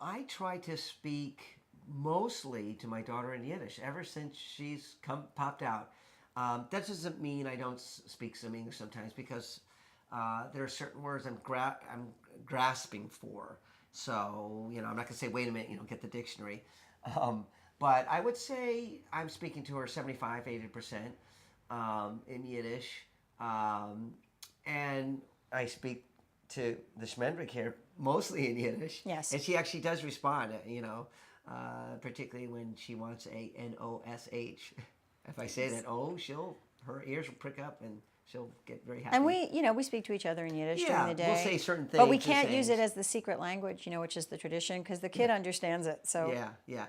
I try to speak mostly to my daughter in Yiddish ever since she's popped out. That doesn't mean I don't speak some English sometimes because there are certain words I'm grasping for. So I'm not gonna say wait a minute, get the dictionary. Um, but I would say I'm speaking to her 75, 80% in Yiddish, um, and I speak to the Schmendrick here mostly in Yiddish. Yes. And she actually does respond, particularly when she wants a N-O-S-H. If I say that O, her ears will prick up and she'll get very happy. And we speak to each other in Yiddish during the day. We'll say certain things. But we can't use it as the secret language, which is the tradition, because the kid understands it. So yeah.